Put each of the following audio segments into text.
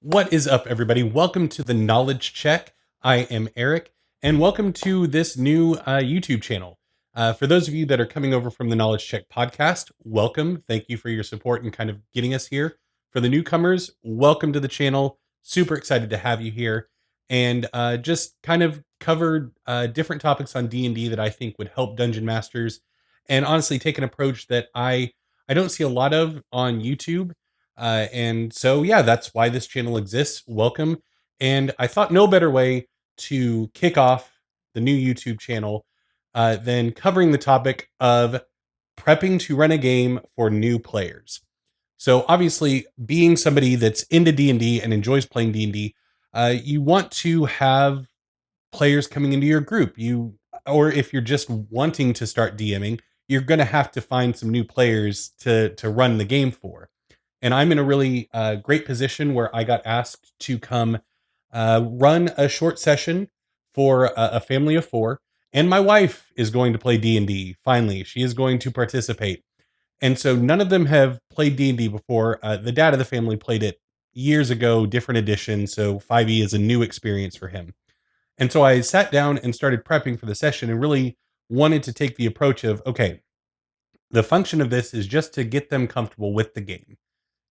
What is up, everybody? Welcome to the Knowledge Check. I am Eric, and welcome to this new YouTube channel. For those of you that are coming over from the Knowledge Check podcast, welcome. Thank you for your support and kind of getting us here. For the newcomers, welcome to the channel. Super excited to have you here, and just kind of cover different topics on D&D that I think would help dungeon masters, and honestly take an approach that I don't see a lot of on YouTube. And so, yeah, that's why this channel exists. Welcome. And I thought no better way to kick off the new YouTube channel than covering the topic of prepping to run a game for new players. So obviously, being somebody that's into D&D and enjoys playing D&D, you want to have players coming into your group. Or if you're just wanting to start DMing, you're going to have to find some new players to run the game for. And I'm in a really great position where I got asked to come run a short session for a family of four. And my wife is going to play D&D. Finally, she is going to participate. And so none of them have played D&D before. The dad of the family played it years ago, different edition. So 5e is a new experience for him. And so I sat down and started prepping for the session and really wanted to take the approach of, okay, the function of this is just to get them comfortable with the game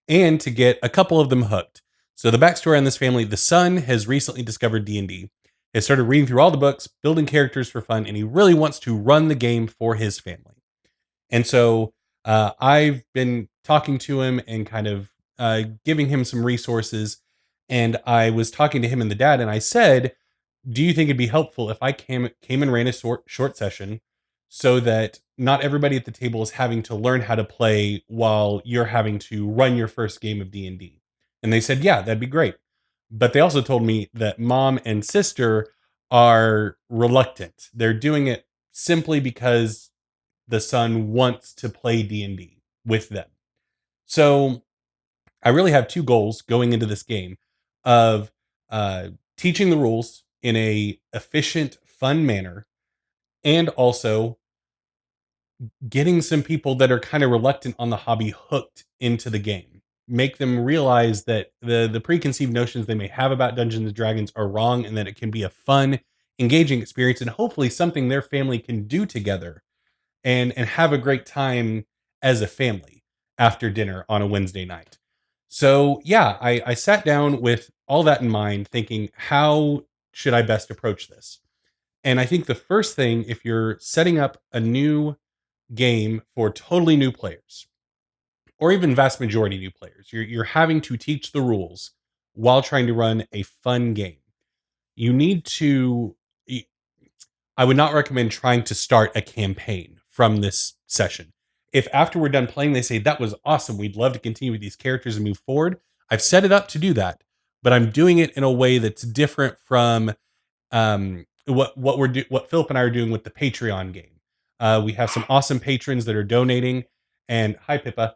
and to get a couple of them hooked. So the backstory on this family: the son has recently discovered D&D, has started reading through all the books, building characters for fun, and he really wants to run the game for his family. And so I've been talking to him and kind of giving him some resources. And I was talking to him and the dad, and I said, do you think it'd be helpful if I came and ran a short session so that not everybody at the table is having to learn how to play while you're having to run your first game of D&D? And they said, yeah, that'd be great. But they also told me that mom and sister are reluctant. They're doing it simply because the son wants to play D&D with them. So I really have two goals going into this game of teaching the rules in a efficient, fun manner, and also getting some people that are kind of reluctant on the hobby hooked into the game. Make them realize that the preconceived notions they may have about Dungeons and Dragons are wrong, and that it can be a fun, engaging experience, and hopefully something their family can do together and have a great time as a family after dinner on a Wednesday night. So yeah, I sat down with all that in mind, thinking, how should I best approach this? And I think the first thing, if you're setting up a new game for totally new players, or even vast majority new players, you're having to teach the rules while trying to run a fun game. You need to. I would not recommend trying to start a campaign from this session. If after we're done playing, they say, that was awesome, we'd love to continue with these characters and move forward, I've set it up to do that, but I'm doing it in a way that's different from what Philip and I are doing with the Patreon game. We have some awesome patrons that are donating, and hi Pippa,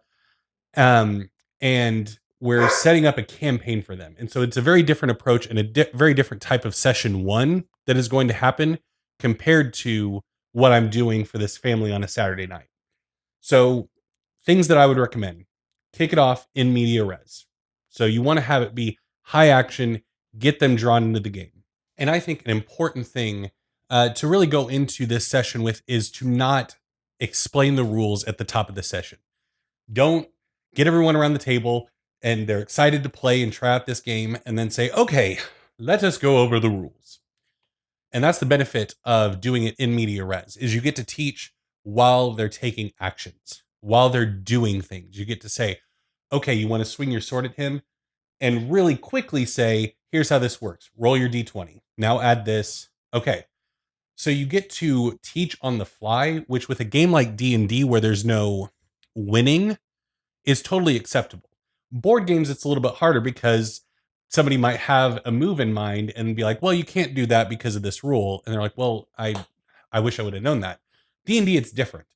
and we're setting up a campaign for them. And so it's a very different approach and a very different type of session one that is going to happen compared to what I'm doing for this family on a Saturday night. So things that I would recommend: kick it off in media res. So you want to have it be high action, get them drawn into the game. And I think an important thing to really go into this session with is to not explain the rules at the top of the session. Don't get everyone around the table and they're excited to play and try out this game and then say, okay, let us go over the rules. And that's the benefit of doing it in media res, is you get to teach while they're taking actions, while they're doing things. You get to say, okay, you want to swing your sword at him, and really quickly say, here's how this works. Roll your d20. Now add this. Okay. So you get to teach on the fly, which with a game like D&D where there's no winning is totally acceptable. Board games, it's a little bit harder because somebody might have a move in mind and be like, well, you can't do that because of this rule. And they're like, well, I wish I would have known that. D&D, it's different.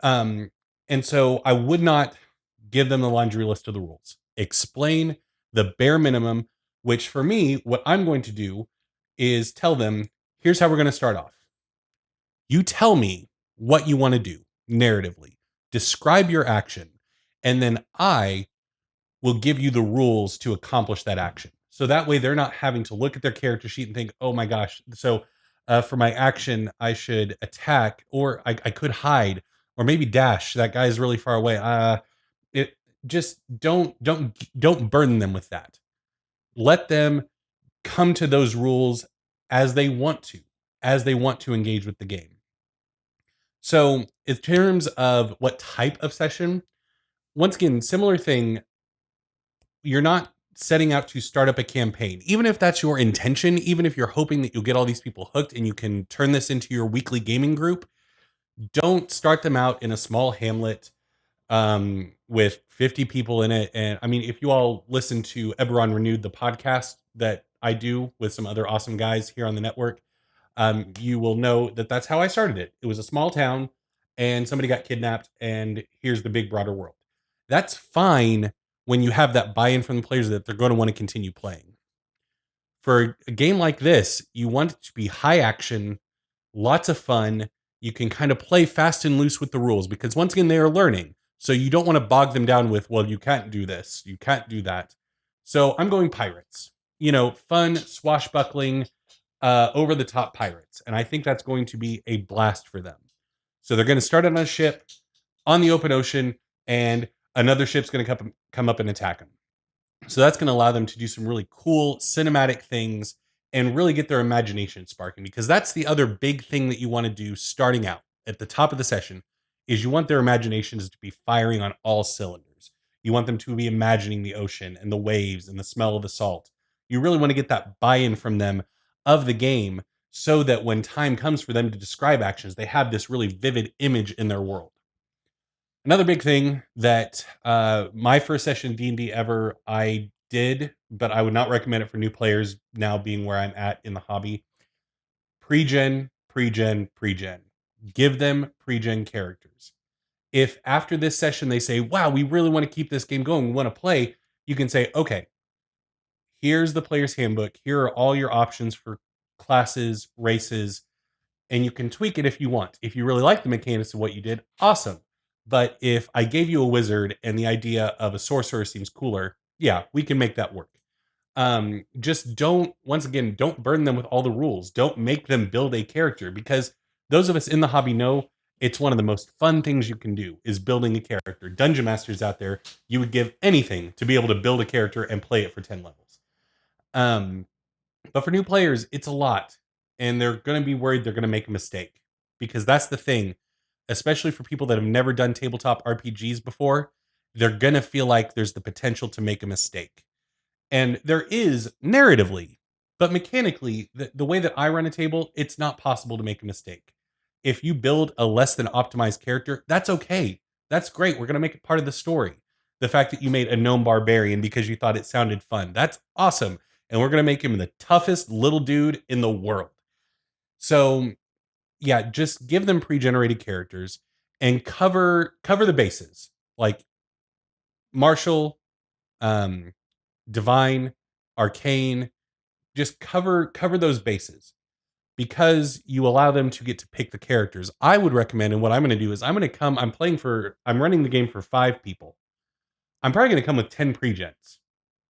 And so I would not give them the laundry list of the rules. Explain the bare minimum, which for me, what I'm going to do is tell them, here's how we're going to start off. You tell me what you want to do narratively. Describe your action. And then I will give you the rules to accomplish that action. So that way they're not having to look at their character sheet and think, oh my gosh, so for my action, I should attack, or I could hide, or maybe dash. That guy is really far away. It just don't burden them with that. Let them come to those rules as they want to, as they want to engage with the game. So, in terms of what type of session, once again, similar thing. You're not setting out to start up a campaign, even if that's your intention, even if you're hoping that you'll get all these people hooked and you can turn this into your weekly gaming group. Don't start them out in a small hamlet with 50 people in it. And I mean, if you all listen to Eberron Renewed, the podcast that I do with some other awesome guys here on the network, you will know that that's how I started it. It was a small town and somebody got kidnapped, and here's the big, broader world. That's fine when you have that buy in from the players that they're going to want to continue playing. For a game like this, you want it to be high action, lots of fun. You can kind of play fast and loose with the rules because, once again, they are learning. So you don't want to bog them down with, well, you can't do this, you can't do that. So I'm going pirates. Fun, swashbuckling, over the top pirates. And I think that's going to be a blast for them. So they're going to start on a ship on the open ocean, and another ship's going to come up and attack them. So that's going to allow them to do some really cool cinematic things and really get their imagination sparking, because that's the other big thing that you want to do starting out at the top of the session is you want their imaginations to be firing on all cylinders. You want them to be imagining the ocean and the waves and the smell of the salt. You really want to get that buy-in from them of the game so that when time comes for them to describe actions, they have this really vivid image in their world. Another big thing that my first session D&D ever I did, but I would not recommend it for new players now being where I'm at in the hobby. PreGen, PreGen, PreGen. Give them PreGen characters. If after this session they say, wow, we really want to keep this game going, we want to play, you can say, okay, here's the player's handbook. Here are all your options for classes, races, and you can tweak it if you want. If you really like the mechanics of what you did, awesome. But if I gave you a wizard and the idea of a sorcerer seems cooler, yeah, we can make that work. Just don't burden them with all the rules. Don't make them build a character, because those of us in the hobby know it's one of the most fun things you can do is building a character. Dungeon masters out there, you would give anything to be able to build a character and play it for 10 levels. But for new players, it's a lot, and they're going to be worried they're going to make a mistake, because that's the thing, especially for people that have never done tabletop RPGs before, they're going to feel like there's the potential to make a mistake. And there is narratively, but mechanically, the way that I run a table, it's not possible to make a mistake. If you build a less than optimized character, that's okay. That's great. We're going to make it part of the story. The fact that you made a gnome barbarian because you thought it sounded fun, that's awesome. And we're going to make him the toughest little dude in the world. So, yeah, just give them pre-generated characters and cover the bases, like martial, divine, arcane. Just cover those bases, because you allow them to get to pick the characters. I would recommend, and what I'm going to do is I'm running the game for 5 people. I'm probably going to come with 10 pre-gens,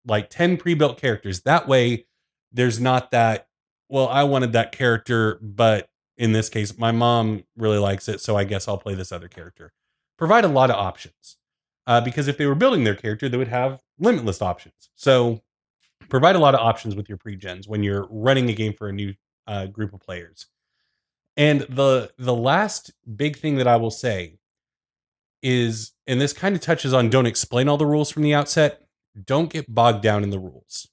like 10 pre-built characters. That way there's not that, well, I wanted that character, but in this case, my mom really likes it, so I guess I'll play this other character. Provide a lot of options. Because if they were building their character, they would have limitless options. So provide a lot of options with your pre-gens when you're running a game for a new group of players. And the last big thing that I will say is, and this kind of touches on, don't explain all the rules from the outset. Don't get bogged down in the rules.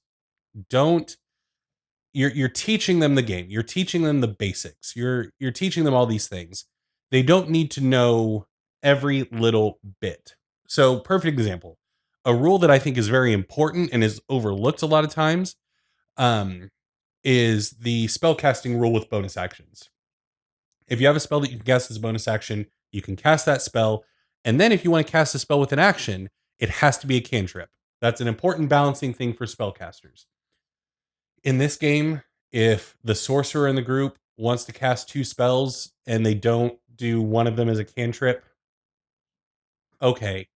You're teaching them the game. You're teaching them the basics. You're teaching them all these things. They don't need to know every little bit. So, perfect example. A rule that I think is very important and is overlooked a lot of times is the spellcasting rule with bonus actions. If you have a spell that you can cast as a bonus action, you can cast that spell. And then if you want to cast a spell with an action, it has to be a cantrip. That's an important balancing thing for spellcasters. In this game, if the sorcerer in the group wants to cast 2 spells and they don't do one of them as a cantrip, okay,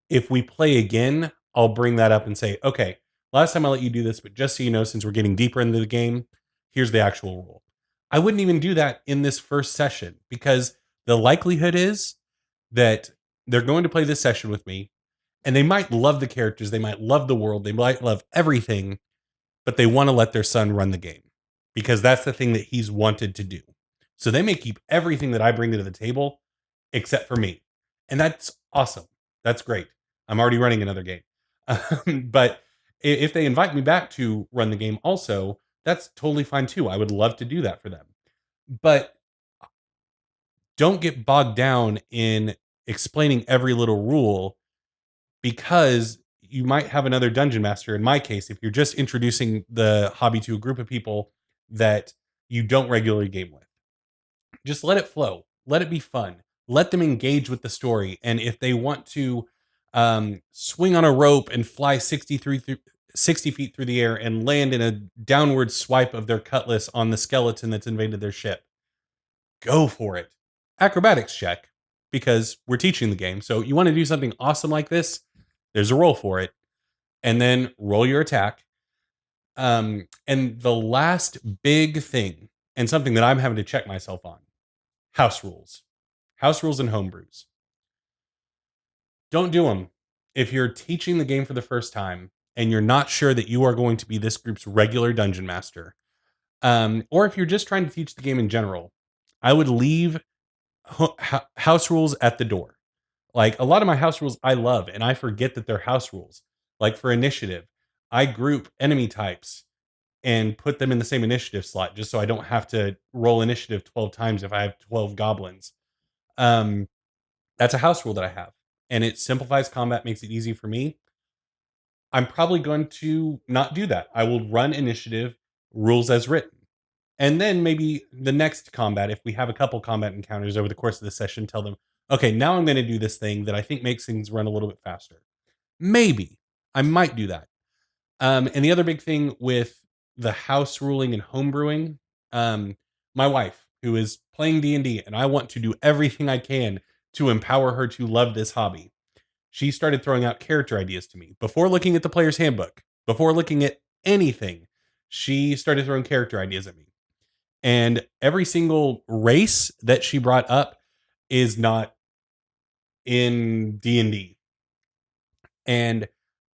If we play again, I'll bring that up and say, okay, last time I let you do this, but just so you know, since we're getting deeper into the game, here's the actual rule. I wouldn't even do that in this first session because the likelihood is that they're going to play this session with me and they might love the characters, they might love the world, they might love everything, but they want to let their son run the game because that's the thing that he's wanted to do. So they may keep everything that I bring to the table except for me. And that's awesome. That's great. I'm already running another game. But if they invite me back to run the game also, that's totally fine too. I would love to do that for them. But don't get bogged down in explaining every little rule because you might have another dungeon master. In my case, if you're just introducing the hobby to a group of people that you don't regularly game with, just let it flow. Let it be fun. Let them engage with the story. And if they want to swing on a rope and fly 60 feet through the air and land in a downward swipe of their cutlass on the skeleton that's invaded their ship, go for it. Acrobatics check, because we're teaching the game. So you want to do something awesome like this, there's a roll for it. And then roll your attack. And the last big thing, and something that I'm having to check myself on, house rules. House rules and homebrews. Don't do them. If you're teaching the game for the first time and you're not sure that you are going to be this group's regular dungeon master, or if you're just trying to teach the game in general, I would leave house rules at the door. Like a lot of my house rules I love, and I forget that they're house rules. Like for initiative, I group enemy types and put them in the same initiative slot just so I don't have to roll initiative 12 times if I have 12 goblins. Um, that's a house rule that I have, and it simplifies combat, makes it easy for me. I'm probably going to not do that. I will run initiative rules as written. And then maybe the next combat, if we have a couple combat encounters over the course of the session, tell them, okay, now I'm going to do this thing that I think makes things run a little bit faster. Maybe I might do that. And the other big thing with the house ruling and homebrewing, my wife, who is playing D&D, and I want to do everything I can to empower her to love this hobby. She started throwing out character ideas to me before looking at the player's handbook, before looking at anything. She started throwing character ideas at me. And every single race that she brought up is not in D&D. And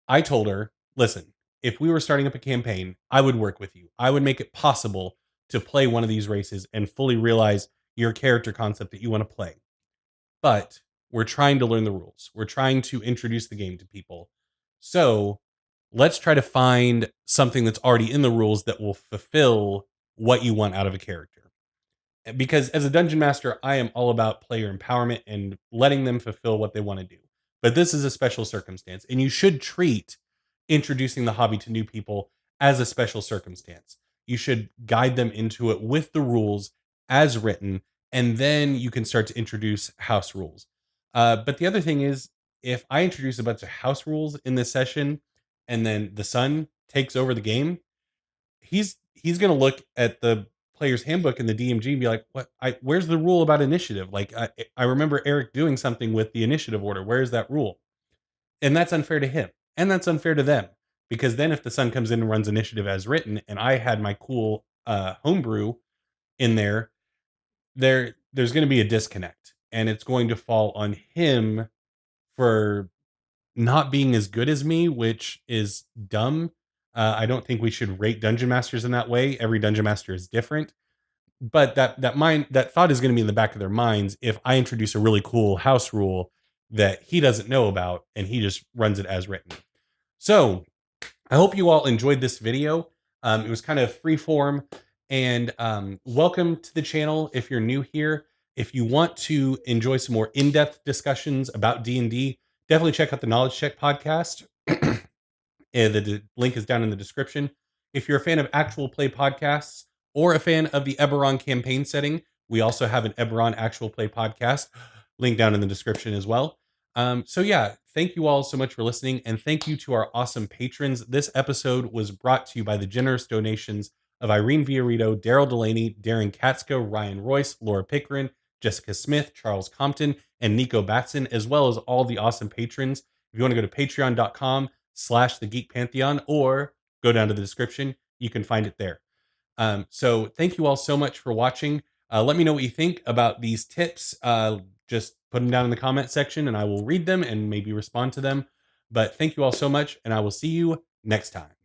I told her, listen, if we were starting up a campaign, I would work with you. I would make it possible to play one of these races and fully realize your character concept that you want to play. But we're trying to learn the rules. We're trying to introduce the game to people. So let's try to find something that's already in the rules that will fulfill what you want out of a character. Because as a dungeon master, I am all about player empowerment and letting them fulfill what they want to do. But this is a special circumstance, and you should treat introducing the hobby to new people as a special circumstance. You should guide them into it with the rules as written, and then you can start to introduce house rules. But the other thing is, if I introduce a bunch of house rules in this session, and then the son takes over the game, he's going to look at the player's handbook in the DMG and be like, "What? Where's the rule about initiative? Like, I remember Eric doing something with the initiative order. Where is that rule?" And that's unfair to him, and that's unfair to them, because then if the son comes in and runs initiative as written, and I had my cool homebrew in there's going to be a disconnect, and it's going to fall on him for not being as good as me, which is dumb. I don't think we should rate dungeon masters in that way. Every dungeon master is different, but that thought is going to be in the back of their minds if I introduce a really cool house rule that he doesn't know about and he just runs it as written. So I hope you all enjoyed this video. It was kind of free form, and welcome to the channel if you're new here. If you want to enjoy some more in-depth discussions about D&D, definitely check out the Knowledge Check podcast. The link is down in the description. If you're a fan of actual play podcasts or a fan of the Eberron campaign setting, we also have an Eberron actual play podcast. Link down in the description as well. So yeah, thank you all so much for listening, and thank you to our awesome patrons. This episode was brought to you by the generous donations of Irene Villarito, Daryl Delaney, Darren Katsko, Ryan Royce, Laura Pickering, Jessica Smith, Charles Compton, and Nico Batson, as well as all the awesome patrons. If you want to go to patreon.com/the Geek Pantheon, or go down to the description, you can find it there. So thank you all so much for watching. Let me know what you think about these tips. Just put them down in the comment section and I will read them and maybe respond to them. But thank you all so much, and I will see you next time.